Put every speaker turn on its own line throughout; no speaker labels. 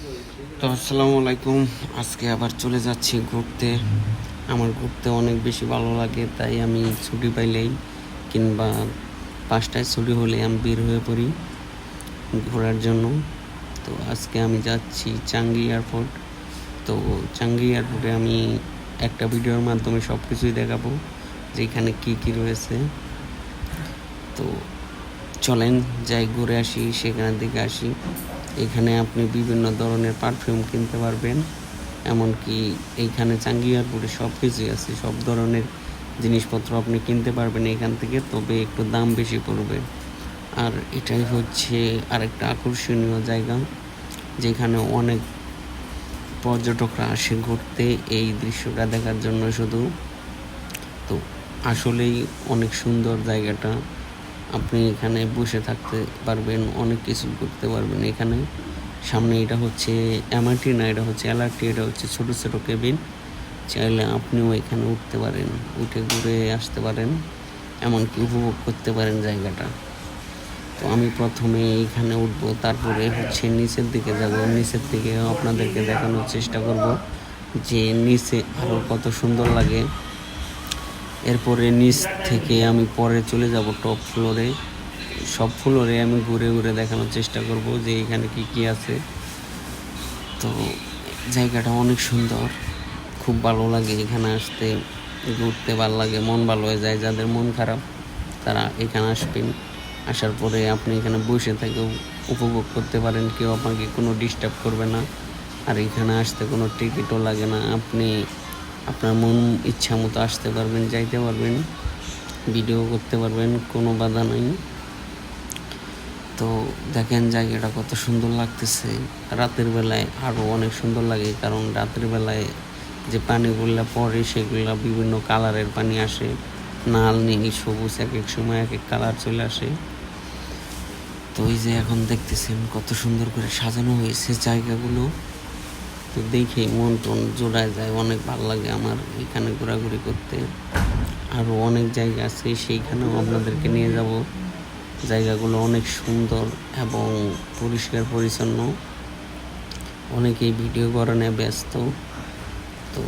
তো আসসালামু আলাইকুম। আজকে আবার চলে যাচ্ছি ঘুরতে। আমার ঘুরতে অনেক বেশি ভালো লাগে, তাই আমি ছুটি পাইলেই কিংবা 5টায় ছুটি হলে আমি বের হয়ে পড়ি ঘোরার জন্য। তো আজকে আমি যাচ্ছি চাঙ্গি এয়ারপোর্ট। তো চাঙ্গি এয়ারপোর্টে আমি একটা ভিডিওর মাধ্যমে সব কিছুই দেখাবো যে এখানে কী কী রয়েছে। তো চলেন যাই, ঘুরে আসি, সেখানের দিকে আসি। এখানে আপনি বিভিন্ন ধরনের পারফিউম কিনতে পারবেন, এমনকি এইখানে চাঙ্গি এয়ারপোর্টে সব কিছুই আছে, সব ধরনের জিনিসপত্র আপনি কিনতে পারবেন এখান থেকে, তবে একটু দাম বেশি পড়বে। আর এটাই হচ্ছে আরেকটা আকর্ষণীয় জায়গা, যেখানে অনেক পর্যটকরা আসে ঘুরতে এই দৃশ্যটা দেখার জন্য শুধু। তো আসলেই অনেক সুন্দর জায়গাটা। আপনি এখানে বসে থাকতে পারবেন, অনেক কিছু করতে পারবেন এখানে। সামনে এটা হচ্ছে এমআরটি না, এটা হচ্ছে এলআরটি। এটা হচ্ছে ছোটো ছোটো কেবিন। চাইলে আপনিও এখানে উঠতে পারেন, উঠে ঘুরে আসতে পারেন, এমনকি উপভোগ করতে পারেন জায়গাটা। তো আমি প্রথমে এইখানে উঠবো, তারপরে হচ্ছে নিচের দিকে যাব। নিচের দিকে আপনাদেরকে দেখানোর চেষ্টা করব যে নিচে আরও কত সুন্দর লাগে। এরপরে নিচ থেকে আমি পরে চলে যাব টপ ফ্লোরে। সব ফ্লোরে আমি ঘুরে ঘুরে দেখানোর চেষ্টা করব যে এখানে কি কি আছে। তো জায়গাটা অনেক সুন্দর, খুব ভালো লাগে এখানে আসতে, ঘুরতে ভালো লাগে, মন ভালো হয়ে যায়। যাদের মন খারাপ তারা এখানে আসবেন। আসার পরে আপনি এখানে বসে থেকেও উপভোগ করতে পারেন, কেউ আপনাকে কোনো ডিস্টার্ব করবে না। আর এখানে আসতে কোনো টিকিটও লাগে না, আপনি আপনার মন ইচ্ছা মতো আসতে পারবেন, যাইতে পারবেন, ভিডিও করতে পারবেন, কোনো বাধা নাই। তো দেখেন জায়গাটা কত সুন্দর লাগতেছে। রাতের বেলায় আরও অনেক সুন্দর লাগে, কারণ রাতের বেলায় যে পানিগুলো পড়ে সেগুলো বিভিন্ন কালারের পানি আসে, লাল, নীল, সবুজ, এক এক সময় এক এক কালার চলে আসে। তো এই যে এখন দেখতেছেন কত সুন্দর করে সাজানো হয়েছে জায়গাগুলো। তো দেখেই মন টন জোড়ায় যায়, অনেক ভালো লাগে আমার এখানে ঘোরাঘুরি করতে। আরও অনেক জায়গা আছে, সেইখানেও আপনাদেরকে নিয়ে যাব। জায়গাগুলো অনেক সুন্দর এবং পরিষ্কার পরিচ্ছন্ন। অনেকেই ভিডিও করা নিয়ে ব্যস্ত, তো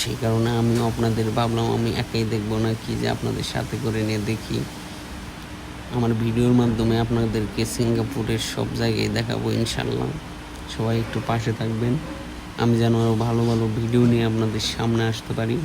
সেই কারণে আমিও আপনাদের ভাবলাম আমি একাই দেখবো না, কি যে আপনাদের সাথে করে নিয়ে দেখি। আমার ভিডিওর মাধ্যমে আপনাদেরকে সিঙ্গাপুরের সব জায়গায় দেখাবো ইনশাল্লাহ। সবাই একটু পাশে থাকবেন, আমি যেন আরও ভালো ভালো ভিডিও নিয়ে আপনাদের সামনে আসতে পারি।